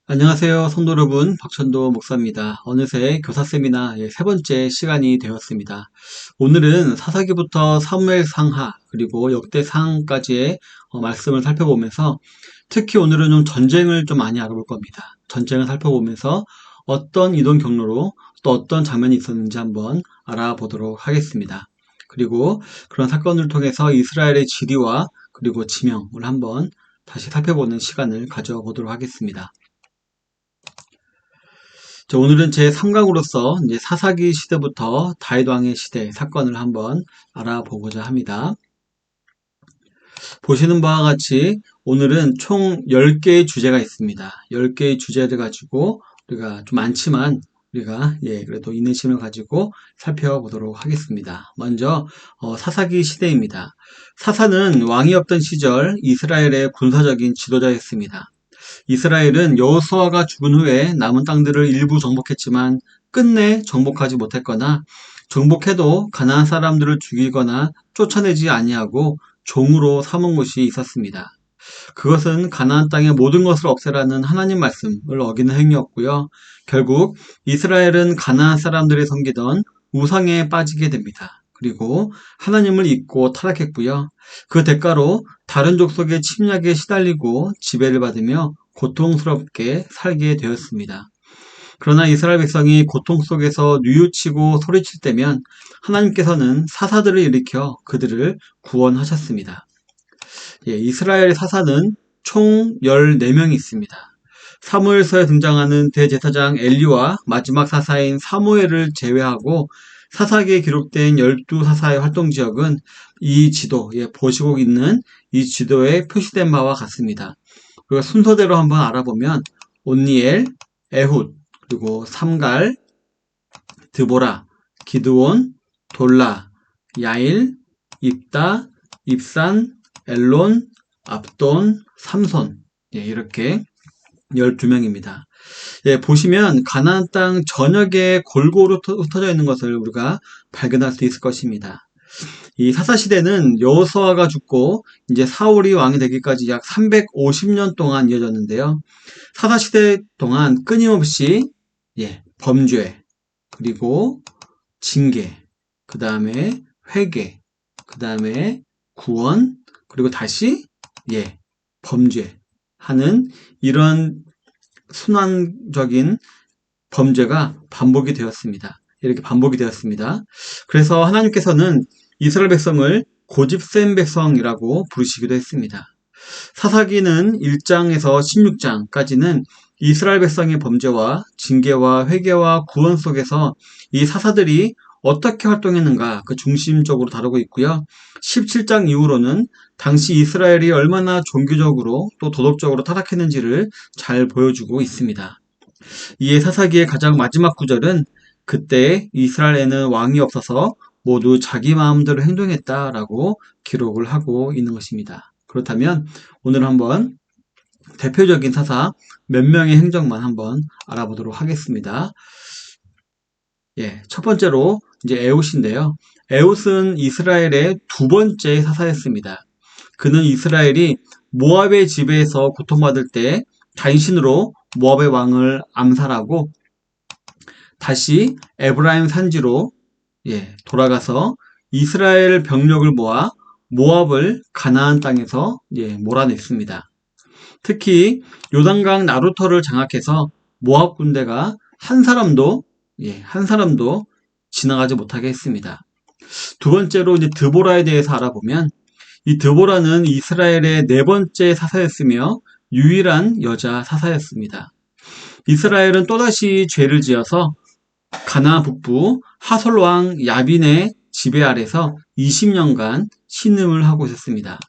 안녕하세요, 성도 여러분. 박천도 목사입니다. 어느새 교사 세미나 세 번째 시간이 되었습니다. 오늘은 사사기부터 사무엘상하 그리고 역대상까지의 말씀을 살펴보면서 특히 오늘은 좀 전쟁을 좀 많이 알아볼 겁니다. 전쟁을 살펴보면서 어떤 이동 경로로 또 어떤 장면이 있었는지 한번 알아보도록 하겠습니다. 그리고 그런 사건을 통해서 이스라엘의 지리와 그리고 지명을 한번 다시 살펴보는 시간을 가져보도록 하겠습니다. 오늘은 제 3강으로서 이제 사사기 시대부터 다윗 왕의 시대 사건을 한번 알아보고자 합니다. 보시는 바와 같이 오늘은 총 10개의 주제가 있습니다. 10개의 주제를 가지고 우리가 좀 많지만 우리가 그래도 인내심을 가지고 살펴보도록 하겠습니다. 먼저 사사기 시대입니다. 사사는 왕이 없던 시절 이스라엘의 군사적인 지도자였습니다. 이스라엘은 여호수아가 죽은 후에 남은 땅들을 일부 정복했지만 끝내 정복하지 못했거나 정복해도 가나안 사람들을 죽이거나 쫓아내지 아니하고 종으로 삼은 곳이 있었습니다. 그것은 가나안 땅의 모든 것을 없애라는 하나님 말씀을 어기는 행위였고요. 결국 이스라엘은 가나안 사람들이 섬기던 우상에 빠지게 됩니다. 그리고 하나님을 잊고 타락했고요. 그 대가로 다른 족속의 침략에 시달리고 지배를 받으며 고통스럽게 살게 되었습니다. 그러나 이스라엘 백성이 고통 속에서 뉘우치고 소리칠 때면 하나님께서는 사사들을 일으켜 그들을 구원하셨습니다. 이스라엘 사사는 총 14명이 있습니다. 사무엘서에 등장하는 대제사장 엘리와 마지막 사사인 사무엘을 제외하고 사사기에 기록된 12사사의 활동 지역은 이 지도, 보시고 있는 이 지도에 표시된 바와 같습니다. 우리가 순서대로 한번 알아보면 온니엘, 에훗, 그리고 삼갈, 드보라, 기드온, 돌라, 야일, 입다, 입산, 엘론, 압돈, 삼손 이렇게 12명입니다. 보시면 가나안 땅 전역에 골고루 흩어져 있는 것을 우리가 발견할 수 있을 것입니다. 이 사사시대는 여호수아가 죽고 이제 사울이 왕이 되기까지 약 350년 동안 이어졌는데요. 사사시대 동안 끊임없이 범죄, 그리고 징계, 그 다음에 회개, 그 다음에 구원, 그리고 다시 범죄하는 이런 순환적인 범죄가 반복이 되었습니다. 이렇게 반복이 되었습니다. 그래서 하나님께서는 이스라엘 백성을 고집센 백성이라고 부르시기도 했습니다. 사사기는 1장에서 16장까지는 이스라엘 백성의 범죄와 징계와 회개와 구원 속에서 이 사사들이 어떻게 활동했는가 그 중심적으로 다루고 있고요. 17장 이후로는 당시 이스라엘이 얼마나 종교적으로 또 도덕적으로 타락했는지를 잘 보여주고 있습니다. 이에 사사기의 가장 마지막 구절은 그때 이스라엘에는 왕이 없어서 모두 자기 마음대로 행동했다라고 기록을 하고 있는 것입니다. 그렇다면 오늘 한번 대표적인 사사 몇 명의 행적만 한번 알아보도록 하겠습니다. 첫 번째로 이제 에훗인데요. 에훗은 이스라엘의 두 번째 사사였습니다. 그는 이스라엘이 모압의 지배에서 고통받을 때 단신으로 모압의 왕을 암살하고 다시 에브라임 산지로 돌아가서 이스라엘 병력을 모아 모압을 가나안 땅에서 몰아냈습니다. 특히 요단강 나루터를 장악해서 모압 군대가 한 사람도 지나가지 못하게 했습니다. 두 번째로 이제 드보라에 대해서 알아보면 이 드보라는 이스라엘의 네 번째 사사였으며 유일한 여자 사사였습니다. 이스라엘은 또다시 죄를 지어서 가나안 북부 하솔 왕 야빈의 지배 아래서 20년간 신음을 하고 있었습니다.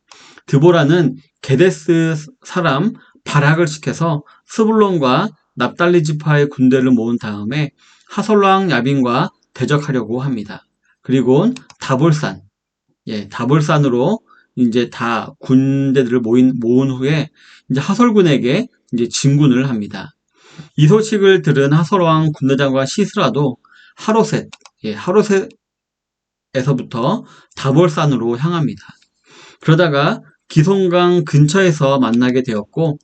드보라는 게데스 사람 바락을 시켜서 스불론과 납달리 지파의 군대를 모은 다음에 하솔 왕 야빈과 대적하려고 합니다. 그리고 다볼산으로 이제 다 군대들을 모은 후에 이제 하솔군에게 이제 진군을 합니다. 이 소식을 들은 하솔 왕 군대장관 시스라도 하롯에서부터 다볼산으로 향합니다. 그러다가 기송강 근처에서 만나게 되었고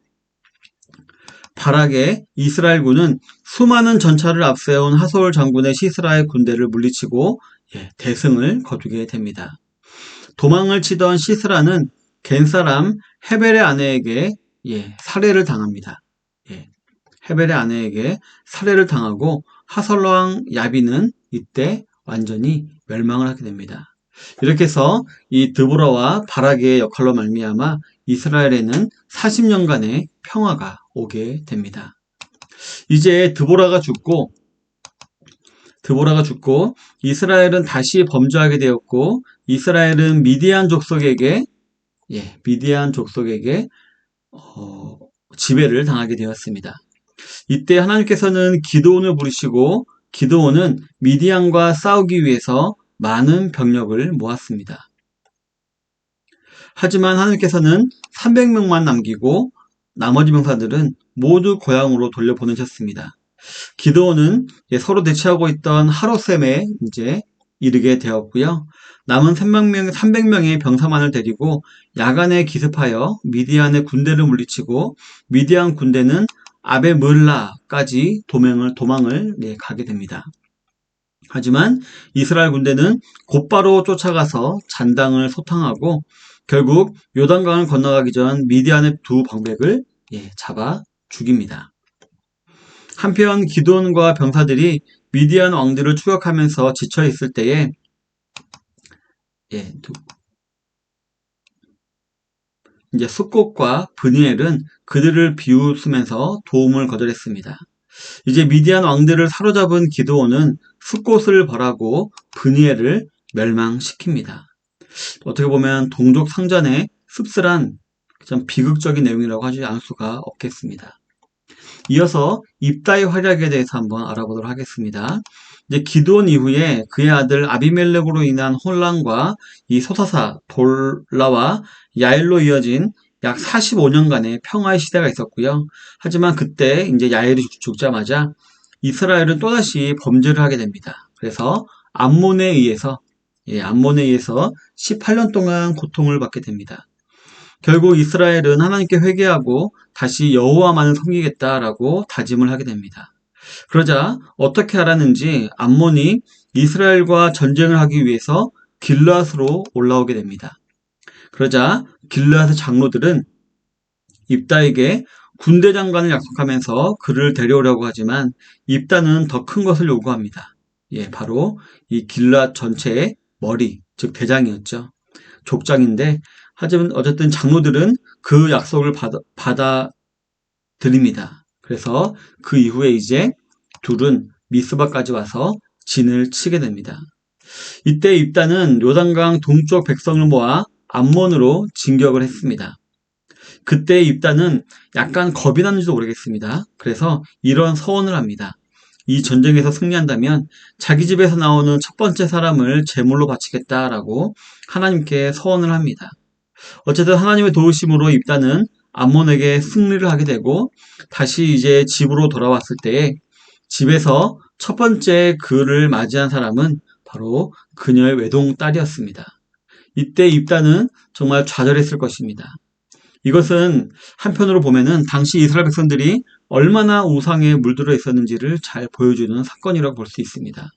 바락의 이스라엘군은 수많은 전차를 앞세운 하솔 장군의 시스라의 군대를 물리치고 대승을 거두게 됩니다. 도망을 치던 시스라는 겐 사람 헤벨의 아내에게 살해를 당합니다. 헤벨의 아내에게 살해를 당하고 하솔왕 야빈은 이때 완전히 멸망을 하게 됩니다. 이렇게 해서 이 드보라와 바락의 역할로 말미암아 이스라엘에는 40년간의 평화가 오게 됩니다. 이제 드보라가 죽고 이스라엘은 다시 범죄하게 되었고 이스라엘은 미디안 족속에게 지배를 당하게 되었습니다. 이때 하나님께서는 기드온을 부르시고 기드온은 미디안과 싸우기 위해서 많은 병력을 모았습니다. 하지만 하나님께서는 300명만 남기고 나머지 병사들은 모두 고향으로 돌려보내셨습니다. 기드온은 서로 대치하고 있던 하롯셈에 이제 이르게 되었고요. 남은 300명의 병사만을 데리고 야간에 기습하여 미디안의 군대를 물리치고 미디안 군대는 아베물라까지 도망을 가게 됩니다. 하지만 이스라엘 군대는 곧바로 쫓아가서 잔당을 소탕하고 결국 요단강을 건너가기 전 미디안의 두 방백을 잡아 죽입니다. 한편 기드온과 병사들이 미디안 왕들을 추격하면서 지쳐 있을 때에 이제 숫꽃과 브니엘은 그들을 비웃으면서 도움을 거절했습니다. 이제 미디안 왕들을 사로잡은 기드온은 숫꽃을 벌하고 브니엘을 멸망시킵니다. 어떻게 보면 동족 상전의 씁쓸한 좀 비극적인 내용이라고 하지 않을 수가 없겠습니다. 이어서 입다의 활약에 대해서 한번 알아보도록 하겠습니다. 이제 기드온 이후에 그의 아들 아비멜렉으로 인한 혼란과 이 소사사 돌라와 야엘로 이어진 약 45년간의 평화의 시대가 있었고요. 하지만 그때 이제 야엘이 죽자마자 이스라엘은 또다시 범죄를 하게 됩니다. 그래서 암몬에 의해서 18년 동안 고통을 받게 됩니다. 결국 이스라엘은 하나님께 회개하고 다시 여호와만을 섬기겠다라고 다짐을 하게 됩니다. 그러자 어떻게 알았는지 암몬이 이스라엘과 전쟁을 하기 위해서 길르앗으로 올라오게 됩니다. 그러자 길르앗의 장로들은 입다에게 군대 장관을 약속하면서 그를 데려오려고 하지만 입다는 더 큰 것을 요구합니다. 바로 이 길르앗 전체의 머리, 즉 대장이었죠. 족장인데 하지만 어쨌든 장로들은 그 약속을 받아들입니다. 그래서 그 이후에 이제 둘은 미스바까지 와서 진을 치게 됩니다. 이때 입다는 요단강 동쪽 백성을 모아 암몬으로 진격을 했습니다. 그때 입다는 약간 겁이 났는지도 모르겠습니다. 그래서 이런 서원을 합니다. 이 전쟁에서 승리한다면 자기 집에서 나오는 첫 번째 사람을 제물로 바치겠다라고 하나님께 서원을 합니다. 어쨌든 하나님의 도우심으로 입다는 암몬에게 승리를 하게 되고 다시 이제 집으로 돌아왔을 때에 집에서 첫 번째 그를 맞이한 사람은 바로 그녀의 외동딸이었습니다. 이때 입다는 정말 좌절했을 것입니다. 이것은 한편으로 보면은 당시 이스라엘 백성들이 얼마나 우상에 물들어 있었는지를 잘 보여주는 사건이라고 볼 수 있습니다.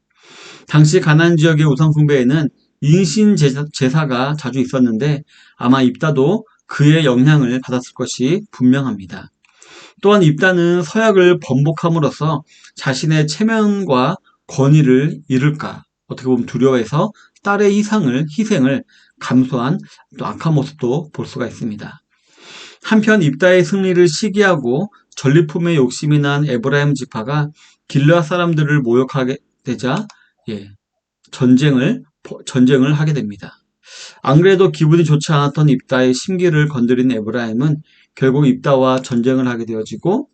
당시 가나안 지역의 우상 숭배에는 인신 제사가 자주 있었는데 아마 입다도 그의 영향을 받았을 것이 분명합니다. 또한 입다는 서약을 번복함으로써 자신의 체면과 권위를 잃을까 어떻게 보면 두려워해서 딸의 희생을 감수한 또 악한 모습도 볼 수가 있습니다. 한편 입다의 승리를 시기하고 전리품에 욕심이 난 에브라임 지파가 길르앗 사람들을 모욕하게 되자 전쟁을 하게 됩니다. 안 그래도 기분이 좋지 않았던 입다의 심기를 건드린 에브라임은 결국 입다와 전쟁을 하게 되어지고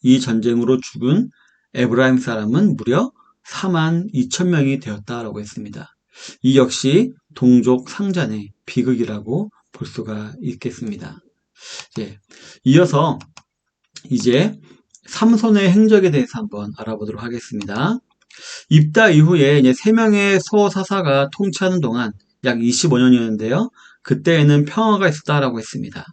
이 전쟁으로 죽은 에브라임 사람은 무려 42,000명이 되었다라고 했습니다. 이 역시 동족 상잔의 비극이라고 볼 수가 있겠습니다. 이어서 이제 삼손의 행적에 대해서 한번 알아보도록 하겠습니다. 입다 이후에 이제 3명의 소사사가 통치하는 동안 약 25년이었는데요. 그때에는 평화가 있었다라고 했습니다.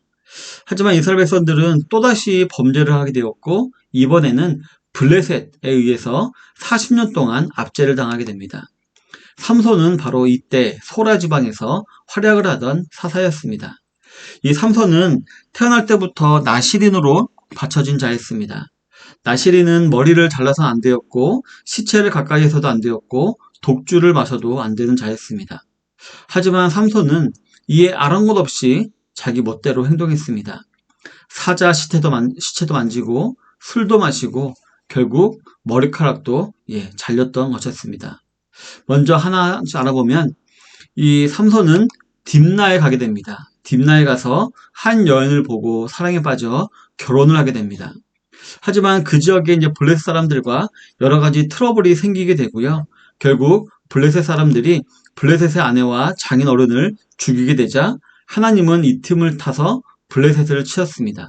하지만 이스라엘 백성들은 또다시 범죄를 하게 되었고 이번에는 블레셋에 의해서 40년 동안 압제를 당하게 됩니다. 삼손은 바로 이때 소라 지방에서 활약을 하던 사사였습니다. 이 삼손은 태어날 때부터 나시린으로 받쳐진 자였습니다. 나시린은 머리를 잘라서 안 되었고 시체를 가까이에서도 안 되었고 독주를 마셔도 안 되는 자였습니다. 하지만 삼손은 이에 아랑곳 없이 자기 멋대로 행동했습니다. 사자 시체도 만지고 술도 마시고 결국 머리카락도 잘렸던 것이었습니다. 먼저 하나 알아보면 이 삼손은 딥나에 가게 됩니다. 딥나에 가서 한 여인을 보고 사랑에 빠져 결혼을 하게 됩니다. 하지만 그 지역에 이제 블레셋 사람들과 여러 가지 트러블이 생기게 되고요. 결국 블레셋 사람들이 블레셋의 아내와 장인 어른을 죽이게 되자 하나님은 이 틈을 타서 블레셋을 치었습니다.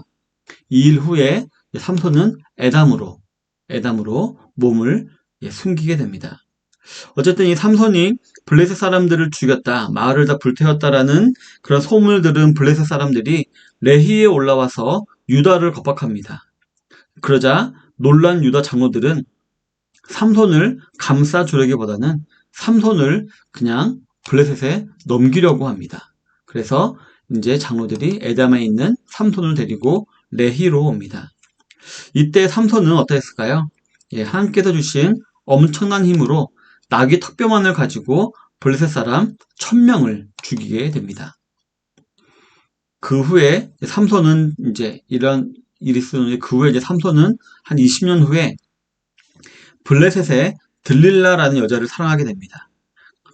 이 일 후에 삼손은 에담으로 몸을 숨기게 됩니다. 어쨌든 이 삼손이 블레셋 사람들을 죽였다, 마을을 다 불태웠다라는 그런 소문을 들은 블레셋 사람들이 레히에 올라와서 유다를 겁박합니다. 그러자 놀란 유다 장로들은 삼손을 감싸주려기보다는 삼손을 그냥 블레셋에 넘기려고 합니다. 그래서 이제 장로들이 에담에 있는 삼손을 데리고 레히로 옵니다. 이때 삼손은 어떠했을까요? 하나님께서 주신 엄청난 힘으로 나귀 턱뼈만을 가지고 블레셋 사람 1000명을 죽이게 됩니다. 그 후에 삼손은 이제 이런 일이 있었는데 그 후에 이제 삼손은 한 20년 후에 블레셋의 들릴라라는 여자를 사랑하게 됩니다.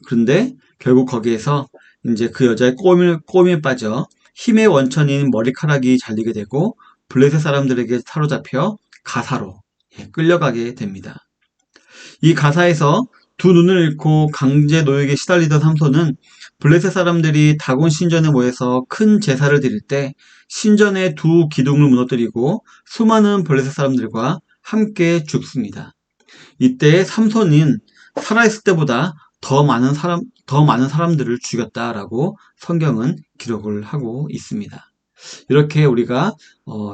그런데 결국 거기에서 이제 그 여자의 꼬임에 빠져 힘의 원천인 머리카락이 잘리게 되고 블레셋 사람들에게 사로잡혀 가사로 끌려가게 됩니다. 이 가사에서 두 눈을 잃고 강제 노역에 시달리던 삼손은 블레셋 사람들이 다곤 신전에 모여서 큰 제사를 드릴 때 신전의 두 기둥을 무너뜨리고 수많은 블레셋 사람들과 함께 죽습니다. 이때 삼손은 살아있을 때보다 더 많은 사람들을 죽였다라고 성경은 기록을 하고 있습니다. 이렇게 우리가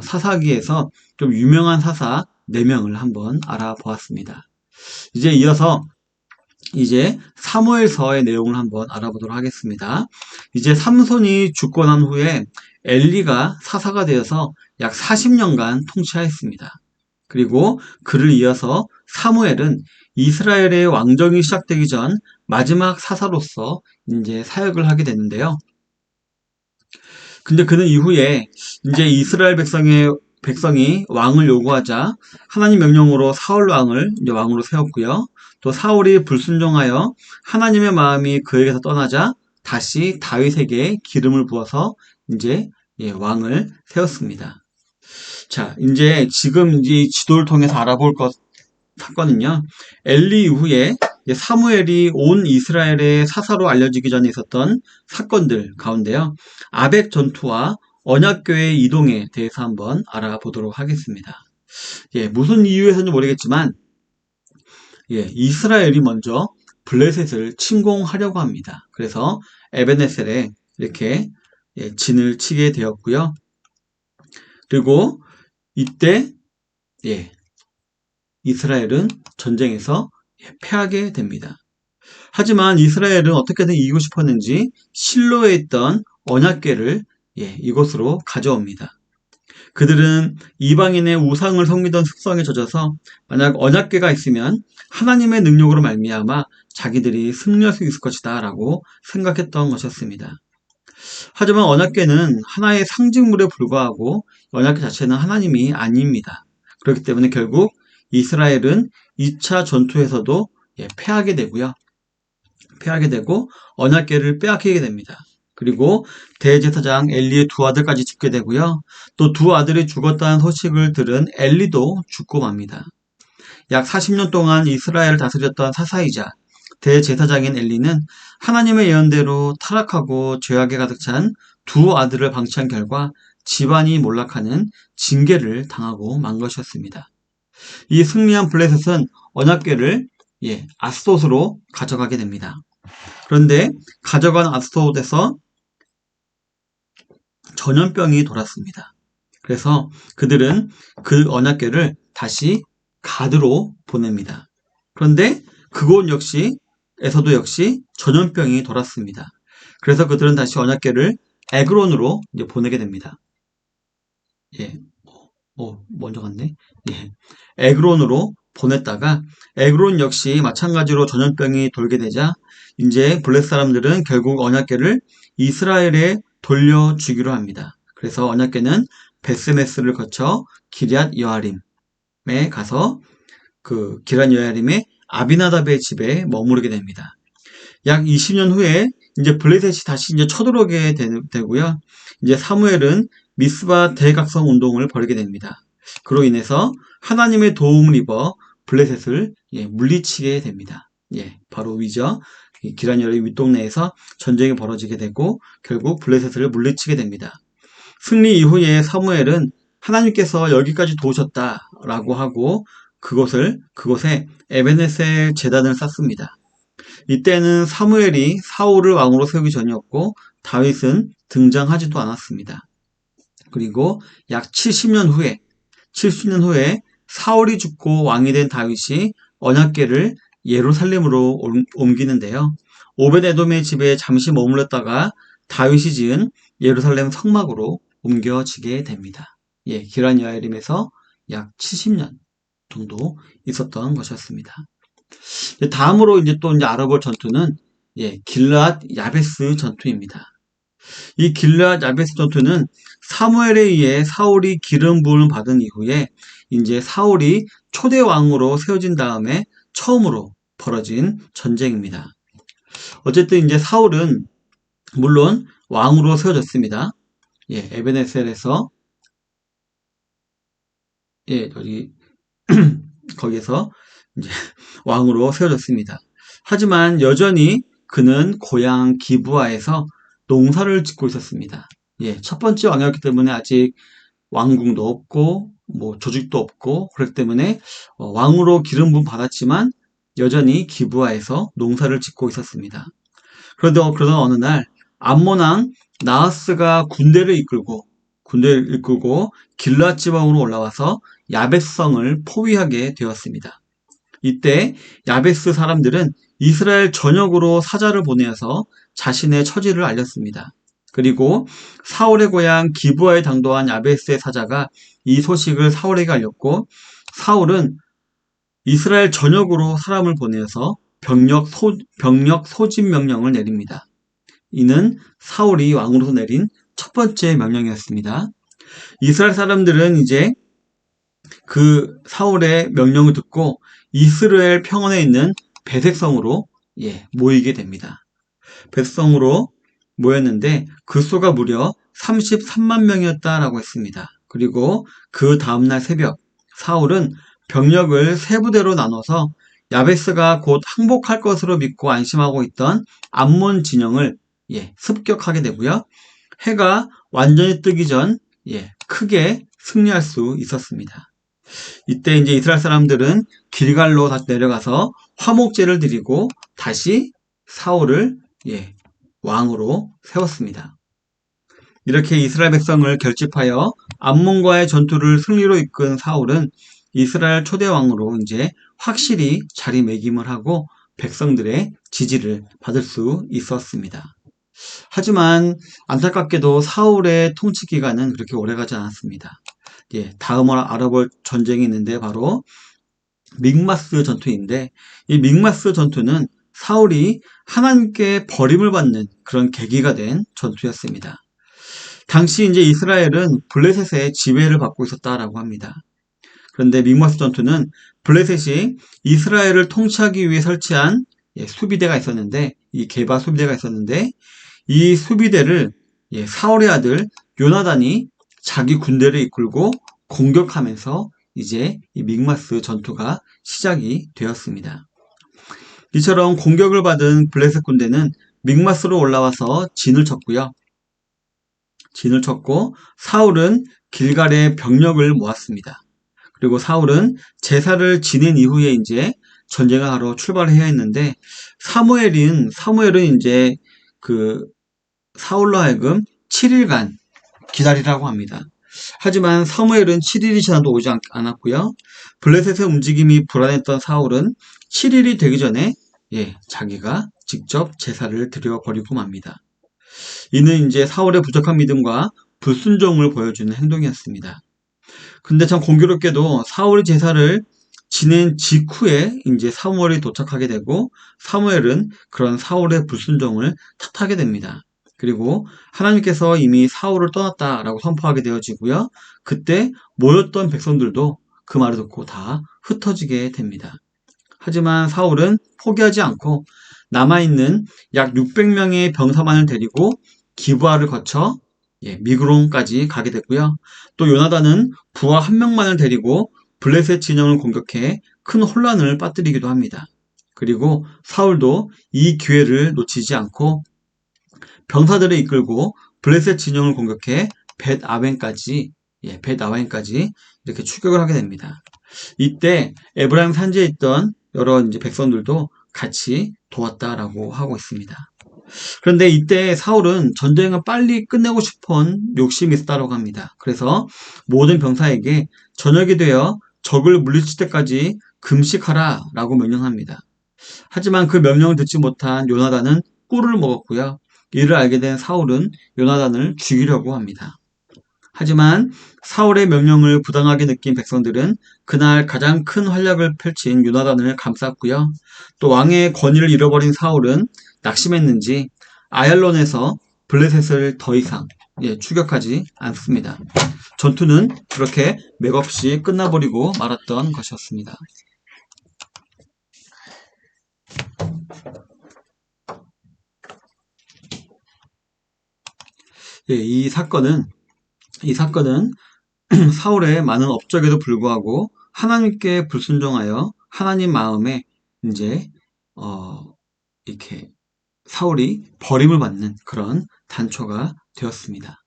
사사기에서 좀 유명한 사사 4명을 한번 알아보았습니다. 이제 이어서 사무엘서의 내용을 한번 알아보도록 하겠습니다. 이제 삼손이 죽고 난 후에 엘리가 사사가 되어서 약 40년간 통치하였습니다. 그리고 그를 이어서 사무엘은 이스라엘의 왕정이 시작되기 전 마지막 사사로서 이제 사역을 하게 되는데요. 근데 그는 이후에 이제 이스라엘 백성이 왕을 요구하자 하나님 명령으로 사울 왕을 이제 왕으로 세웠고요. 또 사울이 불순종하여 하나님의 마음이 그에게서 떠나자 다시 다윗에게 기름을 부어서 이제 왕을 세웠습니다. 자, 이제 지금 이 지도를 통해서 알아볼 사건은요. 엘리 이후에 사무엘이 온 이스라엘의 사사로 알려지기 전에 있었던 사건들 가운데요. 아벡 전투와 언약궤의 이동에 대해서 한번 알아보도록 하겠습니다. 무슨 이유에서인지 모르겠지만 이스라엘이 먼저 블레셋을 침공하려고 합니다. 그래서 에베네셀에 이렇게 진을 치게 되었고요. 그리고 이때 이스라엘은 전쟁에서 패하게 됩니다. 하지만 이스라엘은 어떻게든 이기고 싶었는지 실로에 있던 언약궤를 이곳으로 가져옵니다. 그들은 이방인의 우상을 섬기던 습성에 젖어서 만약 언약궤가 있으면 하나님의 능력으로 말미암아 자기들이 승리할 수 있을 것이다 라고 생각했던 것이었습니다. 하지만 언약궤는 하나의 상징물에 불과하고 언약궤 자체는 하나님이 아닙니다. 그렇기 때문에 결국 이스라엘은 2차 전투에서도 패하게 되고요. 패하게 되고 언약궤를 빼앗기게 됩니다. 그리고 대제사장 엘리의 2 아들까지 죽게 되고요. 또 2 아들이 죽었다는 소식을 들은 엘리도 죽고 맙니다. 약 40년 동안 이스라엘을 다스렸던 사사이자 대제사장인 엘리는 하나님의 예언대로 타락하고 죄악에 가득 찬 2 아들을 방치한 결과 집안이 몰락하는 징계를 당하고 만 것이었습니다. 이 승리한 블레셋은 언약궤를 아스돗으로 가져가게 됩니다. 그런데 가져간 아스돗에서 전염병이 돌았습니다. 그래서 그들은 그 언약궤를 다시 가드로 보냅니다. 그런데 그곳 역시 전염병이 돌았습니다. 그래서 그들은 다시 언약궤를 에그론으로 이제 보내게 됩니다. 예, 먼저 갔네. 예, 에그론으로 보냈다가 에그론 역시 마찬가지로 전염병이 돌게 되자 이제 블레셋 사람들은 결국 언약궤를 이스라엘에 돌려주기로 합니다. 그래서 언약궤는 베스메스를 거쳐 기럇 여아림에 가서 그 기럇 여아림의 아비나답의 집에 머무르게 됩니다. 약 20년 후에 이제 블레셋이 다시 이제 쳐들어오게 되고요. 이제 사무엘은 미스바 대각성 운동을 벌이게 됩니다. 그로 인해서 하나님의 도움을 입어 블레셋을 물리치게 됩니다. 바로 위죠. 기란여리 윗동네에서 전쟁이 벌어지게 되고 결국 블레셋을 물리치게 됩니다. 승리 이후에 사무엘은 하나님께서 여기까지 도우셨다라고 하고 그곳에 에베네셀 제단을 쌓습니다. 이때는 사무엘이 사울을 왕으로 세우기 전이었고 다윗은 등장하지도 않았습니다. 그리고 약 70년 후에 사울이 죽고 왕이 된 다윗이 언약궤를 예루살렘으로 옮기는데요. 오벳에돔의 집에 잠시 머물렀다가 다윗이 지은 예루살렘 성막으로 옮겨지게 됩니다. 기란 여아림에서 약 70년 정도 있었던 것이었습니다. 다음으로 이제 알아볼 전투는 길르앗 야베스 전투입니다. 이 길르앗 야베스 전투는 사무엘에 의해 사울이 기름 부음을 받은 이후에 이제 사울이 초대 왕으로 세워진 다음에 처음으로 벌어진 전쟁입니다. 어쨌든 이제 사울은 물론 왕으로 세워졌습니다. 에베네셀에서 거기에서 이제 왕으로 세워졌습니다. 하지만 여전히 그는 고향 기브아에서 농사를 짓고 있었습니다. 첫 번째 왕이었기 때문에 아직 왕궁도 없고 조직도 없고 그렇기 때문에 왕으로 기름 부음 받았지만 여전히 기브아에서 농사를 짓고 있었습니다. 그러던 어느 날 암몬 왕 나하스가 군대를 이끌고 길르앗 지방으로 올라와서 야베스성을 포위하게 되었습니다. 이때 야베스 사람들은 이스라엘 전역으로 사자를 보내어서 자신의 처지를 알렸습니다. 그리고 사울의 고향 기브아에 당도한 야베스의 사자가 이 소식을 사울에게 알렸고 사울은 이스라엘 전역으로 사람을 보내어서 병력 소집 명령을 내립니다. 이는 사울이 왕으로서 내린 첫 번째 명령이었습니다. 이스라엘 사람들은 이제 그 사울의 명령을 듣고 이스라엘 평원에 있는 베색성으로 모이게 됩니다. 베색성으로 모였는데 그 수가 무려 33만 명이었다라고 했습니다. 그리고 그 다음날 새벽 사울은 병력을 세 부대로 나눠서 야베스가 곧 항복할 것으로 믿고 안심하고 있던 암몬 진영을 습격하게 되고요. 해가 완전히 뜨기 전 크게 승리할 수 있었습니다. 이때 이제 이스라엘 사람들은 길갈로 다시 내려가서 화목제를 드리고 다시 사울을 왕으로 세웠습니다. 이렇게 이스라엘 백성을 결집하여 암몬과의 전투를 승리로 이끈 사울은 이스라엘 초대 왕으로 이제 확실히 자리매김을 하고 백성들의 지지를 받을 수 있었습니다. 하지만 안타깝게도 사울의 통치 기간은 그렇게 오래가지 않았습니다. 다음으로 알아볼 전쟁이 있는데 바로 믹마스 전투인데 이 믹마스 전투는 사울이 하나님께 버림을 받는 그런 계기가 된 전투였습니다. 당시 이제 이스라엘은 블레셋의 지배를 받고 있었다라고 합니다. 그런데 믹마스 전투는 블레셋이 이스라엘을 통치하기 위해 설치한 수비대가 있었는데 이 게바 수비대가 있었는데 이 수비대를 사울의 아들 요나단이 자기 군대를 이끌고 공격하면서 이제 이 믹마스 전투가 시작이 되었습니다. 이처럼 공격을 받은 블레셋 군대는 믹마스로 올라와서 진을 쳤고요. 진을 쳤고 사울은 길갈에 병력을 모았습니다. 그리고 사울은 제사를 지낸 이후에 이제 전쟁을 하러 출발해야 했는데 사무엘은 이제 그 사울로 하여금 7일간 기다리라고 합니다. 하지만 사무엘은 7일이 지나도 오지 않았고요. 블레셋의 움직임이 불안했던 사울은 7일이 되기 전에 자기가 직접 제사를 드려버리고 맙니다. 이는 이제 사울의 부족한 믿음과 불순종을 보여주는 행동이었습니다. 근데 참 공교롭게도 사울이 제사를 지낸 직후에 이제 사무엘이 도착하게 되고 사무엘은 그런 사울의 불순종을 탓하게 됩니다. 그리고 하나님께서 이미 사울을 떠났다라고 선포하게 되어지고요. 그때 모였던 백성들도 그 말을 듣고 다 흩어지게 됩니다. 하지만 사울은 포기하지 않고 남아있는 약 600명의 병사만을 데리고 기브아를 거쳐 미그론까지 가게 됐고요. 또 요나단은 부하 1명만을 데리고 블레셋 진영을 공격해 큰 혼란을 빠뜨리기도 합니다. 그리고 사울도 이 기회를 놓치지 않고 병사들을 이끌고 블레셋 진영을 공격해 벳아웬까지 이렇게 추격을 하게 됩니다. 이때 에브라임 산지에 있던 여러 이제 백성들도 같이 도왔다라고 하고 있습니다. 그런데 이때 사울은 전쟁을 빨리 끝내고 싶은 욕심이 있었다고 합니다. 그래서 모든 병사에게 저녁이 되어 적을 물리칠 때까지 금식하라 라고 명령합니다. 하지만 그 명령을 듣지 못한 요나단은 꿀을 먹었고요. 이를 알게 된 사울은 요나단을 죽이려고 합니다. 하지만 사울의 명령을 부당하게 느낀 백성들은 그날 가장 큰 활약을 펼친 요나단을 감쌌고요. 또 왕의 권위를 잃어버린 사울은 낙심했는지 아얄론에서 블레셋을 더 이상 추격하지 않습니다. 전투는 그렇게 맥없이 끝나버리고 말았던 것이었습니다. 이 사건은 사울의 많은 업적에도 불구하고 하나님께 불순종하여 하나님 마음에 이제 이렇게 사울이 버림을 받는 그런 단초가 되었습니다.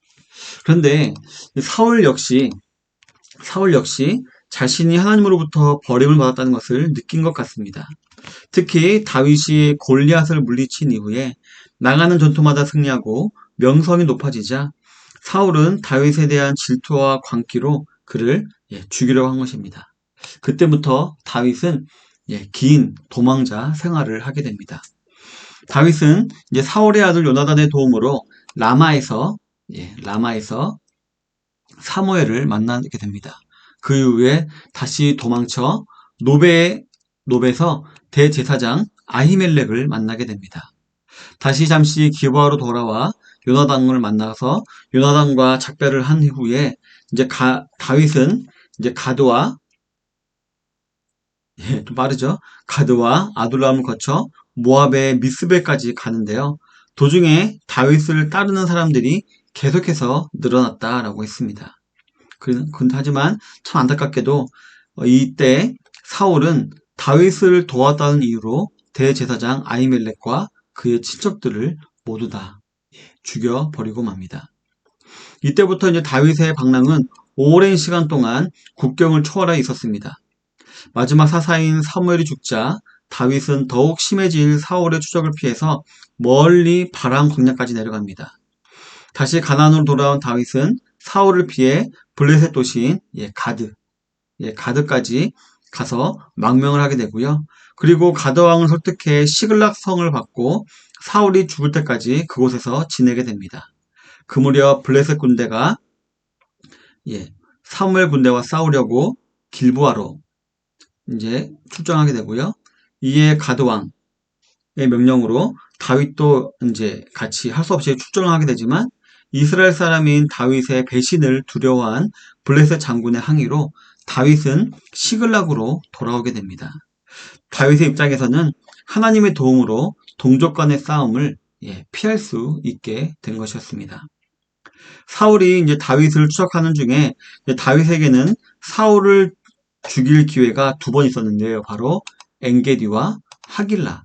그런데 사울 역시 자신이 하나님으로부터 버림을 받았다는 것을 느낀 것 같습니다. 특히 다윗이 골리앗을 물리친 이후에 나가는 전투마다 승리하고 명성이 높아지자 사울은 다윗에 대한 질투와 광기로 그를 죽이려고 한 것입니다. 그때부터 다윗은 긴 도망자 생활을 하게 됩니다. 다윗은 이제 사울의 아들 요나단의 도움으로 라마에서 사무엘을 만나게 됩니다. 그 이후에 다시 도망쳐 노베에서 대제사장 아히멜렉을 만나게 됩니다. 다시 잠시 기브아로 돌아와 요나단을 만나서 요나단과 작별을 한 이후에 이제 다윗은 이제 가드와 좀 빠르죠. 가드와 아둘람을 거쳐 모압의 미스베까지 가는데요. 도중에 다윗을 따르는 사람들이 계속해서 늘어났다라고 했습니다. 하지만 참 안타깝게도 이때 사울은 다윗을 도왔다는 이유로 대제사장 아히멜렉과 그의 친척들을 모두 다 죽여버리고 맙니다. 이때부터 이제 다윗의 방랑은 오랜 시간 동안 국경을 초월해 있었습니다. 마지막 사사인 사무엘이 죽자 다윗은 더욱 심해질 사울의 추적을 피해서 멀리 바람 광야까지 내려갑니다. 다시 가나안으로 돌아온 다윗은 사울을 피해 블레셋 도시인 가드까지 가서 망명을 하게 되고요. 그리고 가드 왕을 설득해 시글락 성을 받고 사울이 죽을 때까지 그곳에서 지내게 됩니다. 그 무렵 블레셋 군대가 사무엘 군대와 싸우려고 길보아로 이제 출정하게 되고요. 이에 가드 왕의 명령으로 다윗도 이제 같이 할 수 없이 출정을 하게 되지만 이스라엘 사람인 다윗의 배신을 두려워한 블레셋 장군의 항의로 다윗은 시글락으로 돌아오게 됩니다. 다윗의 입장에서는 하나님의 도움으로 동족 간의 싸움을 피할 수 있게 된 것이었습니다. 사울이 이제 다윗을 추적하는 중에 다윗에게는 사울을 죽일 기회가 2번 있었는데요. 바로 엔게디와 하길라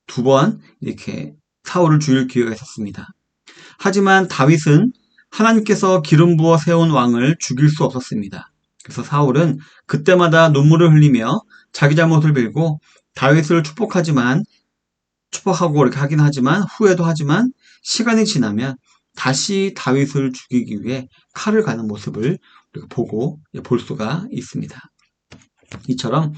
2번 이렇게 사울을 죽일 기회가 있었습니다. 하지만 다윗은 하나님께서 기름 부어 세운 왕을 죽일 수 없었습니다. 그래서 사울은 그때마다 눈물을 흘리며 자기 잘못을 빌고 다윗을 축복하고 이렇게 하긴 하지만 후회도 하지만 시간이 지나면 다시 다윗을 죽이기 위해 칼을 가는 모습을 우리가 볼 수가 있습니다. 이처럼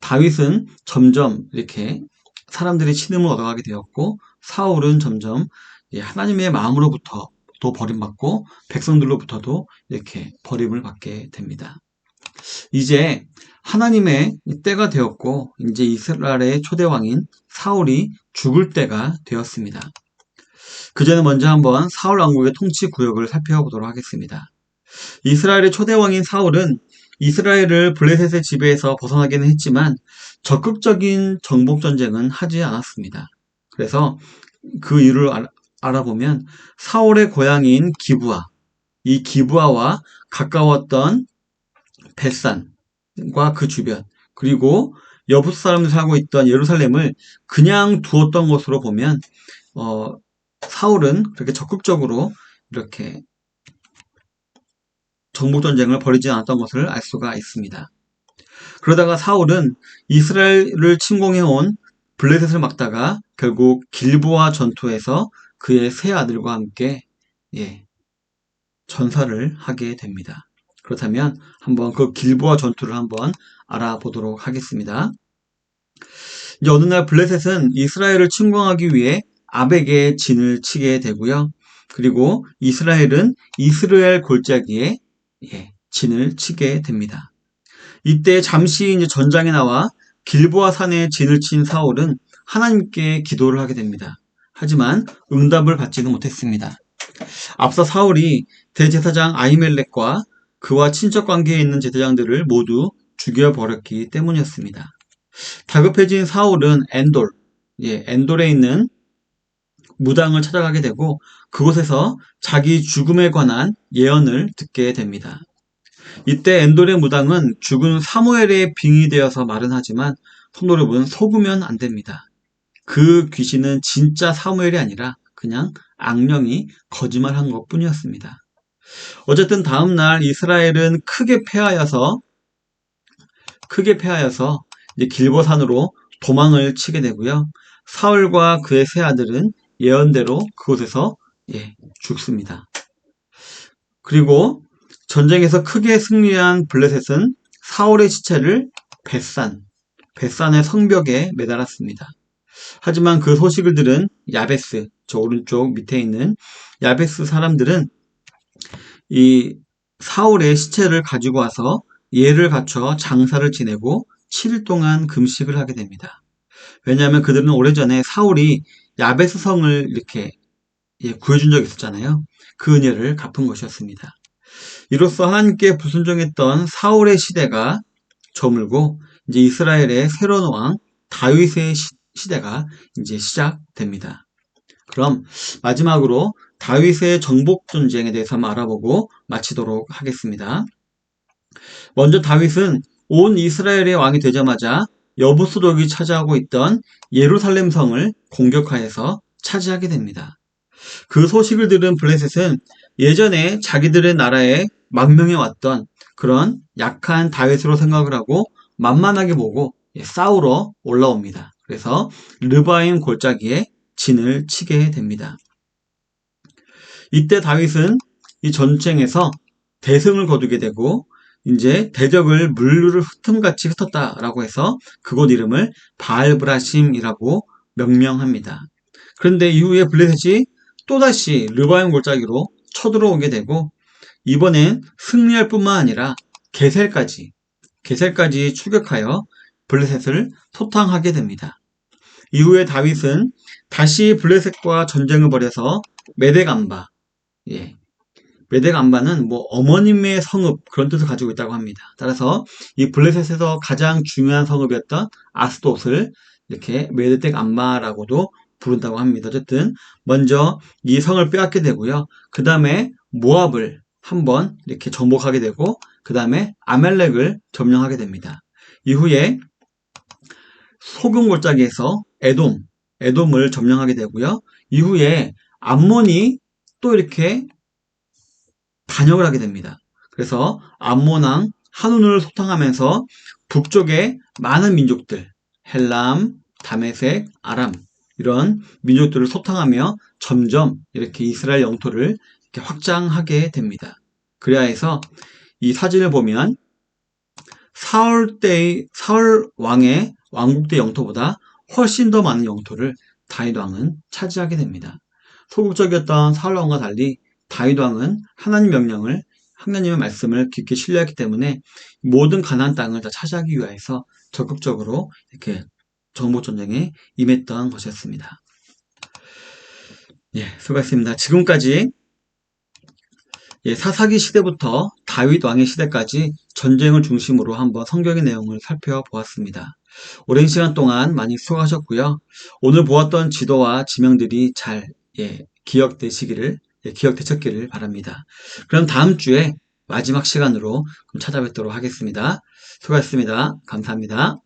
다윗은 점점 이렇게 사람들의 신임을 얻어가게 되었고, 사울은 점점 하나님의 마음으로부터 또 버림받고 백성들로부터도 이렇게 버림을 받게 됩니다. 이제 하나님의 때가 되었고, 이제 이스라엘의 초대왕인 사울이 죽을 때가 되었습니다. 그 전에 먼저 한번 사울 왕국의 통치 구역을 살펴보도록 하겠습니다. 이스라엘의 초대왕인 사울은 이스라엘을 블레셋의 지배에서 벗어나기는 했지만 적극적인 정복 전쟁은 하지 않았습니다. 그래서 그 이유를 알아보면 사울의 고향인 기브아, 이 기브아와 가까웠던 벳산과 그 주변, 그리고 여부 사람들 살고 있던 예루살렘을 그냥 두었던 것으로 보면 사울은 그렇게 적극적으로 이렇게 정복전쟁을 벌이지 않았던 것을 알 수가 있습니다. 그러다가 사울은 이스라엘을 침공해온 블레셋을 막다가 결국 길보아 전투에서 그의 세 아들과 함께 전사를 하게 됩니다. 그렇다면 한번 그 길보아 전투를 한번 알아보도록 하겠습니다. 이제 어느 날 블레셋은 이스라엘을 침공하기 위해 아벡에 진을 치게 되고요. 그리고 이스라엘은 이스라엘 골짜기에 진을 치게 됩니다. 이때 잠시 이제 전장에 나와 길보아 산에 진을 친 사울은 하나님께 기도를 하게 됩니다. 하지만 응답을 받지는 못했습니다. 앞서 사울이 대제사장 아히멜렉과 그와 친척 관계에 있는 제사장들을 모두 죽여버렸기 때문이었습니다. 다급해진 사울은 엔돌에 있는 무당을 찾아가게 되고 그곳에서 자기 죽음에 관한 예언을 듣게 됩니다. 이때 엔돌의 무당은 죽은 사무엘에 빙의되어서 말은 하지만 손노릇은 속으면 안 됩니다. 그 귀신은 진짜 사무엘이 아니라 그냥 악령이 거짓말한 것뿐이었습니다. 어쨌든 다음날 이스라엘은 크게 패하여서 이제 길보산으로 도망을 치게 되고요. 사울과 그의 세 아들은 예언대로 그곳에서 죽습니다. 그리고 전쟁에서 크게 승리한 블레셋은 사울의 시체를 벳산의 성벽에 매달았습니다. 하지만 그 소식을 들은 야베스, 저 오른쪽 밑에 있는 야베스 사람들은 이 사울의 시체를 가지고 와서 예를 갖춰 장사를 지내고 7일 동안 금식을 하게 됩니다. 왜냐하면 그들은 오래전에 사울이 야베스 성을 이렇게 구해준 적이 있었잖아요. 그 은혜를 갚은 것이었습니다. 이로써 하나님께 불순종했던 사울의 시대가 저물고 이제 이스라엘의 새로운 왕 다윗의 시대가 이제 시작됩니다. 그럼 마지막으로 다윗의 정복 전쟁에 대해서 한번 알아보고 마치도록 하겠습니다. 먼저 다윗은 온 이스라엘의 왕이 되자마자 여부수족이 차지하고 있던 예루살렘 성을 공격하여서 차지하게 됩니다. 그 소식을 들은 블레셋은 예전에 자기들의 나라에 망명해 왔던 그런 약한 다윗으로 생각을 하고 만만하게 보고 싸우러 올라옵니다. 그래서 르바임 골짜기에 진을 치게 됩니다. 이때 다윗은 이 전쟁에서 대승을 거두게 되고 이제 대적을 물류를 흩음같이 흩었다라고 해서 그곳 이름을 바알브라심이라고 명명합니다. 그런데 이후에 블레셋이 또다시 르바임 골짜기로 쳐들어오게 되고 이번엔 승리할 뿐만 아니라 게셀까지 추격하여 블레셋을 소탕하게 됩니다. 이후에 다윗은 다시 블레셋과 전쟁을 벌여서 메덱암바, 메덱암바는 어머님의 성읍 그런 뜻을 가지고 있다고 합니다. 따라서 이 블레셋에서 가장 중요한 성읍이었던 아스돗을 이렇게 메덱암바라고도 부른다고 합니다. 어쨌든 먼저 이 성을 빼앗게 되고요. 그 다음에 모압을 한번 이렇게 정복하게 되고 그 다음에 아멜렉을 점령하게 됩니다. 이후에 소금 골짜기에서 에돔을 점령하게 되고요. 이후에 암몬이 또 이렇게 반역을 하게 됩니다. 그래서 암몬 왕 한운을 소탕하면서 북쪽에 많은 민족들, 헬람, 다메섹, 아람 이런 민족들을 소탕하며 점점 이렇게 이스라엘 영토를 이렇게 확장하게 됩니다. 그래야 해서 이 사진을 보면 사울 왕의 왕국 때 영토보다 훨씬 더 많은 영토를 다윗 왕은 차지하게 됩니다. 소극적이었던 사울 왕과 달리 다윗 왕은 하나님의 말씀을 깊게 신뢰했기 때문에 모든 가나안 땅을 다 차지하기 위해서 적극적으로 이렇게 정복 전쟁에 임했던 것이었습니다. 예, 수고하셨습니다. 지금까지 사사기 시대부터 다윗 왕의 시대까지 전쟁을 중심으로 한번 성경의 내용을 살펴보았습니다. 오랜 시간 동안 많이 수고하셨고요. 오늘 보았던 지도와 지명들이 잘 기억되셨기를 바랍니다. 그럼 다음 주에 마지막 시간으로 찾아뵙도록 하겠습니다. 수고하셨습니다. 감사합니다.